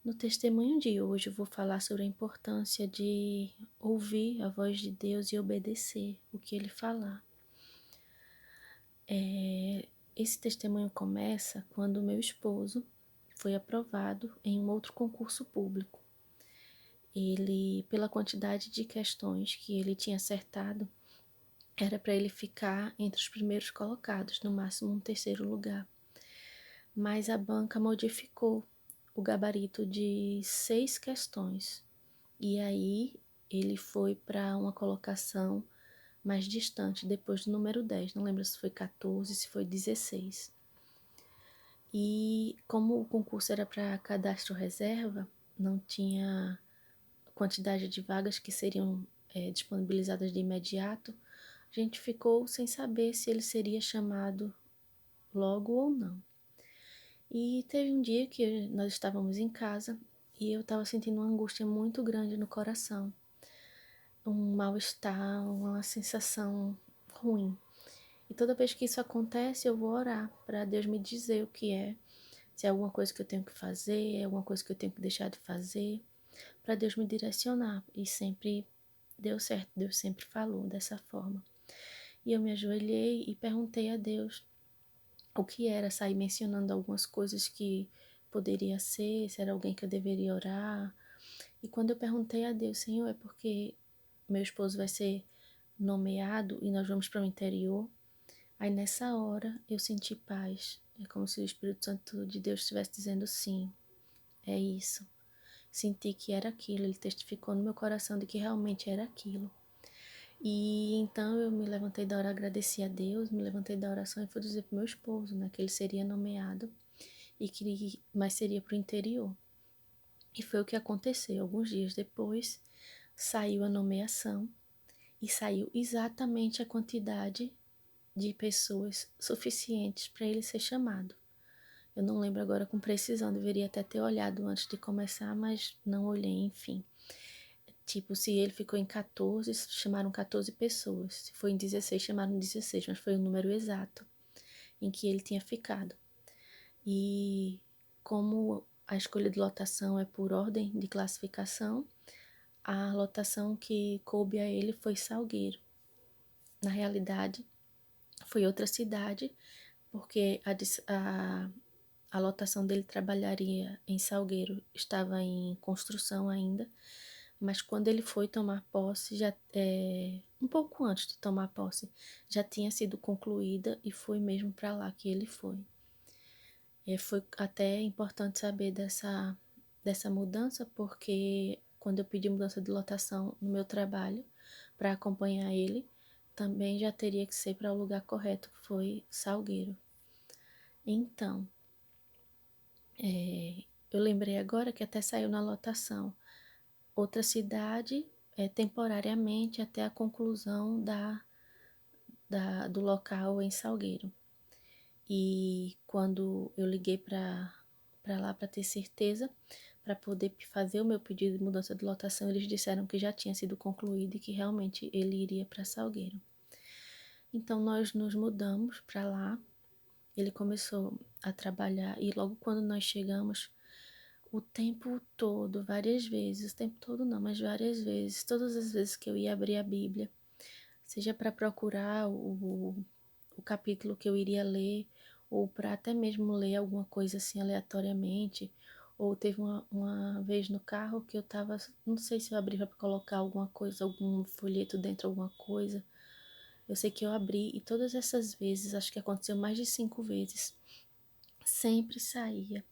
No testemunho de hoje, eu vou falar sobre a importância de ouvir a voz de Deus e obedecer o que Ele falar. Esse testemunho começa quando o meu esposo foi aprovado em um outro concurso público. Ele, pela quantidade de questões que ele tinha acertado, era para ele ficar entre os primeiros colocados, no máximo um terceiro lugar. Mas a banca modificou o gabarito de 6 questões. E aí ele foi para uma colocação mais distante, depois do número 10. Não lembro se foi 14, se foi 16. E como o concurso era para cadastro reserva, não tinha quantidade de vagas que seriam disponibilizadas de imediato, a gente ficou sem saber se ele seria chamado logo ou não. E teve um dia que nós estávamos em casa e eu estava sentindo uma angústia muito grande no coração, um mal-estar, uma sensação ruim. E toda vez que isso acontece, eu vou orar para Deus me dizer o que é, se é alguma coisa que eu tenho que fazer, é alguma coisa que eu tenho que deixar de fazer, para Deus me direcionar. E sempre deu certo, Deus sempre falou dessa forma. E eu me ajoelhei e perguntei a Deus o que era, sair mencionando algumas coisas que poderia ser, se era alguém que eu deveria orar. E quando eu perguntei a Deus, Senhor, é porque meu esposo vai ser nomeado e nós vamos para o interior. Aí nessa hora eu senti paz. É como se o Espírito Santo de Deus estivesse dizendo sim, é isso. Senti que era aquilo, ele testificou no meu coração de que realmente era aquilo. E então eu me levantei da hora, agradeci a Deus, me levantei da oração e fui dizer pro meu esposo, né, que ele seria nomeado e que mas seria pro interior. E foi o que aconteceu. Alguns dias depois, saiu a nomeação e saiu exatamente a quantidade de pessoas suficientes para ele ser chamado. Eu não lembro agora com precisão, deveria até ter olhado antes de começar, mas não olhei, enfim. Tipo, se ele ficou em 14, chamaram 14 pessoas. Se foi em 16, chamaram 16, mas foi o número exato em que ele tinha ficado. E como a escolha de lotação é por ordem de classificação, a lotação que coube a ele foi Salgueiro. Na realidade, foi outra cidade, porque a lotação dele trabalharia em Salgueiro estava em construção ainda, mas quando ele foi tomar posse, um pouco antes de tomar posse, já tinha sido concluída e foi mesmo para lá que ele foi. Foi até importante saber dessa mudança, porque quando eu pedi mudança de lotação no meu trabalho para acompanhar ele, também já teria que ser para o lugar correto, que foi Salgueiro. Então, eu lembrei agora que até saiu na lotação outra cidade temporariamente até a conclusão do local em Salgueiro. E quando eu liguei para lá para ter certeza, para poder fazer o meu pedido de mudança de lotação, eles disseram que já tinha sido concluído e que realmente ele iria para Salgueiro. Então nós nos mudamos para lá, ele começou a trabalhar e logo quando nós chegamos, o tempo todo, várias vezes, o tempo todo não, mas várias vezes, todas as vezes que eu ia abrir a Bíblia, seja para procurar o capítulo que eu iria ler, ou para até mesmo ler alguma coisa assim aleatoriamente, ou teve uma vez no carro que eu tava, não sei se eu abri para colocar alguma coisa, algum folheto dentro, alguma coisa, eu sei que eu abri e todas essas vezes, acho que aconteceu mais de 5 vezes, sempre saía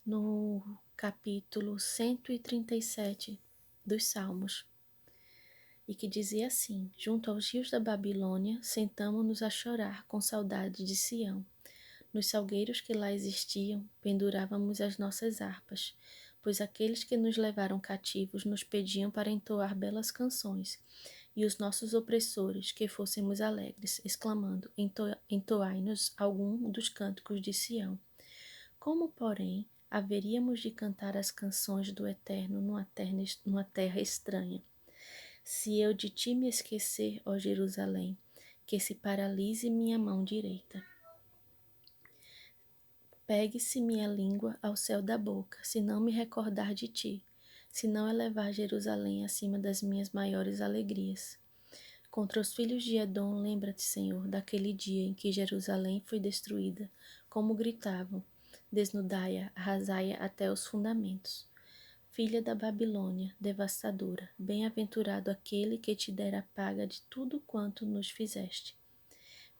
no capítulo 137 dos Salmos, e que dizia assim: junto aos rios da Babilônia, sentamo-nos a chorar com saudade de Sião. Nos salgueiros que lá existiam, pendurávamos as nossas harpas, pois aqueles que nos levaram cativos nos pediam para entoar belas canções, e os nossos opressores que fôssemos alegres, exclamando: entoai-nos algum dos cânticos de Sião. Como, porém, haveríamos de cantar as canções do Eterno numa terra estranha? Se eu de ti me esquecer, ó Jerusalém, que se paralise minha mão direita. Pegue-se minha língua ao céu da boca, se não me recordar de ti, se não elevar Jerusalém acima das minhas maiores alegrias. Contra os filhos de Edom, lembra-te, Senhor, daquele dia em que Jerusalém foi destruída, como gritavam, desnudai-a, arrasai-a até os fundamentos. Filha da Babilônia, devastadora, bem-aventurado aquele que te dera a paga de tudo quanto nos fizeste.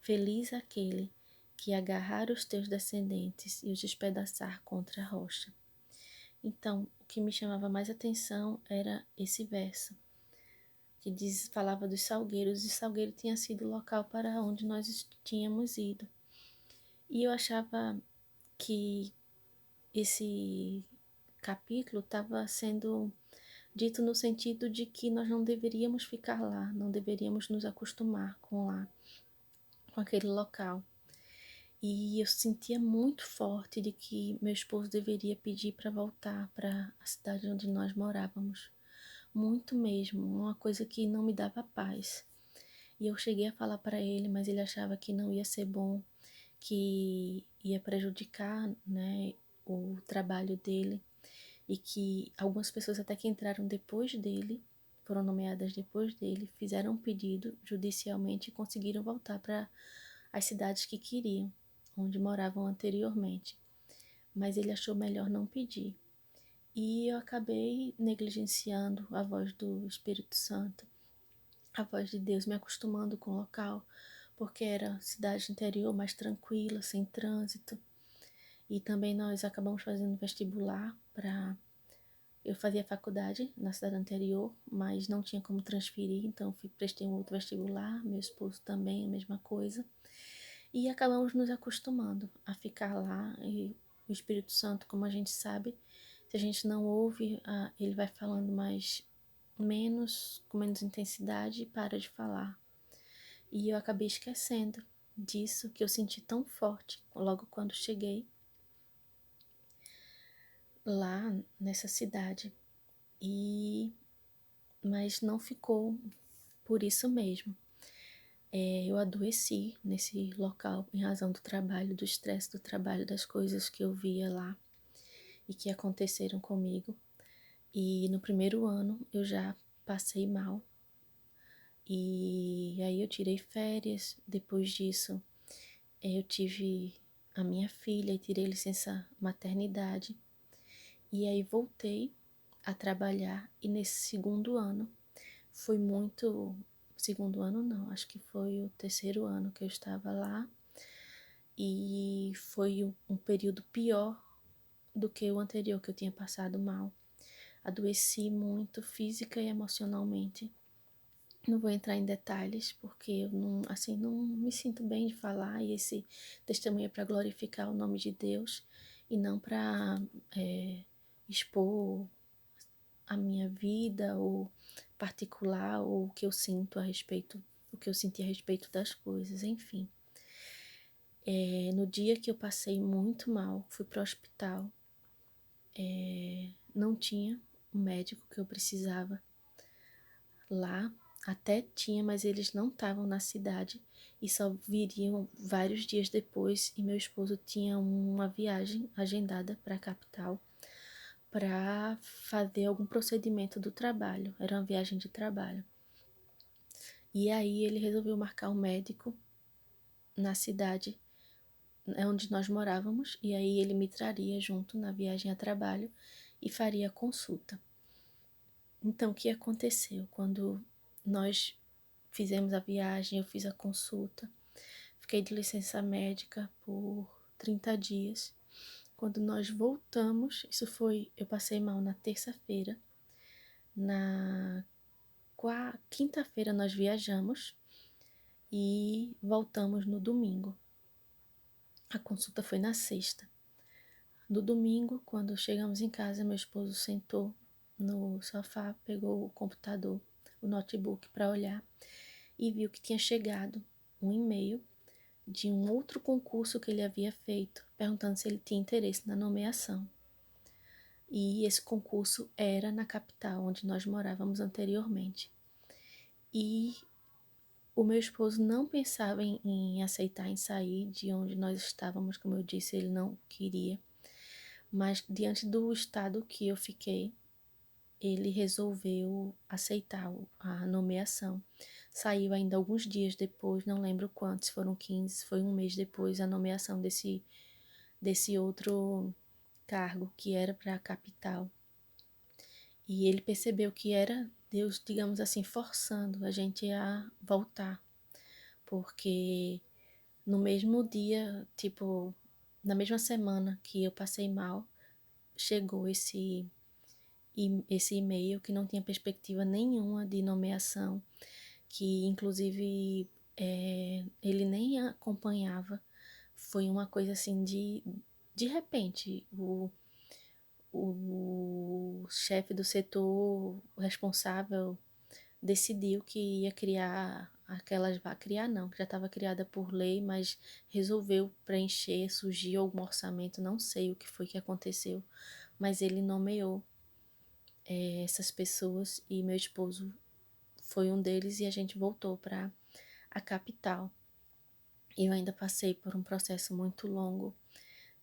Feliz aquele que agarrar os teus descendentes e os despedaçar contra a rocha. Então, o que me chamava mais atenção era esse verso, que falava dos salgueiros, e Salgueiro tinha sido o local para onde nós tínhamos ido. E eu achava que esse capítulo estava sendo dito no sentido de que nós não deveríamos ficar lá, não deveríamos nos acostumar com lá, com aquele local. E eu sentia muito forte de que meu esposo deveria pedir para voltar para a cidade onde nós morávamos. Muito mesmo, uma coisa que não me dava paz. E eu cheguei a falar para ele, mas ele achava que não ia ser bom, que ia prejudicar, né, o trabalho dele, e que algumas pessoas até que entraram depois dele, foram nomeadas depois dele, fizeram um pedido judicialmente e conseguiram voltar para as cidades que queriam, onde moravam anteriormente. Mas ele achou melhor não pedir. E eu acabei negligenciando a voz do Espírito Santo, a voz de Deus, me acostumando com o local, porque era cidade interior mais tranquila, sem trânsito. E também nós acabamos fazendo vestibular para... Eu fazia faculdade na cidade anterior, mas não tinha como transferir, então prestei um outro vestibular, meu esposo também, a mesma coisa. E acabamos nos acostumando a ficar lá, e o Espírito Santo, como a gente sabe, se a gente não ouve, ele vai falando com menos intensidade e para de falar. E eu acabei esquecendo disso, que eu senti tão forte logo quando cheguei lá nessa cidade. Mas não ficou por isso mesmo. Eu adoeci nesse local em razão do trabalho, do estresse do trabalho, das coisas que eu via lá e que aconteceram comigo. E no primeiro ano eu já passei mal. E aí eu tirei férias. Depois disso eu tive a minha filha e tirei licença maternidade. E aí voltei a trabalhar, e nesse segundo ano foi muito... Segundo ano não, acho que foi o terceiro ano que eu estava lá, e foi um período pior do que o anterior, que eu tinha passado mal. Adoeci muito física e emocionalmente. Não vou entrar em detalhes, porque eu não me sinto bem de falar, e esse testemunho é para glorificar o nome de Deus e não para expor a minha vida ou particular, ou o que eu sinto a respeito, o que eu senti a respeito das coisas, enfim. No dia que eu passei muito mal, fui para o hospital, não tinha o médico que eu precisava lá, até tinha, mas eles não estavam na cidade e só viriam vários dias depois, e meu esposo tinha uma viagem agendada para a capital para fazer algum procedimento do trabalho, era uma viagem de trabalho. E aí ele resolveu marcar um médico na cidade onde nós morávamos, e aí ele me traria junto na viagem a trabalho e faria a consulta. Então, o que aconteceu? Quando nós fizemos a viagem, eu fiz a consulta, fiquei de licença médica por 30 dias. Quando nós voltamos, eu passei mal na terça-feira, na quinta-feira nós viajamos e voltamos no domingo. A consulta foi na sexta. No domingo, quando chegamos em casa, meu esposo sentou no sofá, pegou o computador, o notebook para olhar, e viu que tinha chegado um e-mail de um outro concurso que ele havia feito, perguntando se ele tinha interesse na nomeação. E esse concurso era na capital, onde nós morávamos anteriormente. E O meu esposo não pensava em aceitar em sair de onde nós estávamos, como eu disse, ele não queria. Mas diante do estado que eu fiquei, ele resolveu aceitar a nomeação. Saiu ainda alguns dias depois, não lembro quantos, foram 15, foi um mês depois a nomeação desse outro cargo que era para a capital. E ele percebeu que era Deus, digamos assim, forçando a gente a voltar, porque no mesmo dia, tipo, na mesma semana que eu passei mal, chegou esse e-mail que não tinha perspectiva nenhuma de nomeação, que inclusive ele nem acompanhava. Foi uma coisa assim de repente, o chefe do setor responsável decidiu que ia criar aquelas vagas, criar não, que já estava criada por lei, mas resolveu preencher, surgiu algum orçamento, não sei o que foi que aconteceu, mas ele nomeou essas pessoas e meu esposo foi um deles e a gente voltou para a capital. Eu ainda passei por um processo muito longo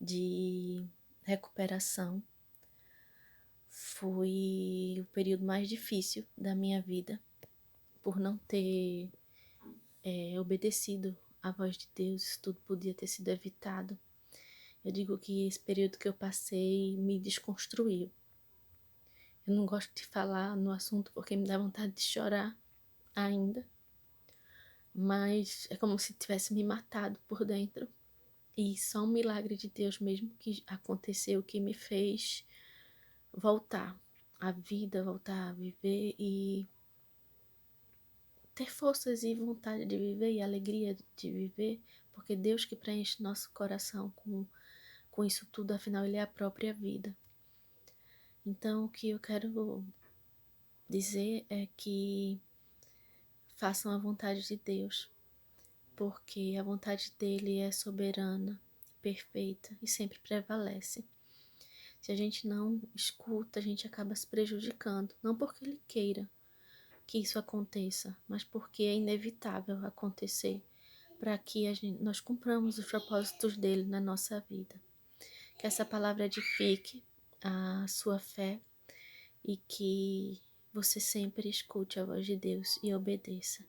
de recuperação. Foi o período mais difícil da minha vida, por não ter obedecido à voz de Deus, isso tudo podia ter sido evitado. Eu digo que esse período que eu passei me desconstruiu. Eu não gosto de falar no assunto porque me dá vontade de chorar ainda, mas é como se tivesse me matado por dentro. E só um milagre de Deus mesmo que aconteceu, que me fez voltar à vida, voltar a viver e ter forças e vontade de viver e alegria de viver, porque Deus que preenche nosso coração com isso tudo, afinal Ele é a própria vida. Então o que eu quero dizer é que façam a vontade de Deus, porque a vontade dele é soberana, perfeita e sempre prevalece. Se a gente não escuta, a gente acaba se prejudicando, não porque ele queira que isso aconteça, mas porque é inevitável acontecer para que nós cumpramos os propósitos dele na nossa vida. Que essa palavra edifique a sua fé e que você sempre escute a voz de Deus e obedeça.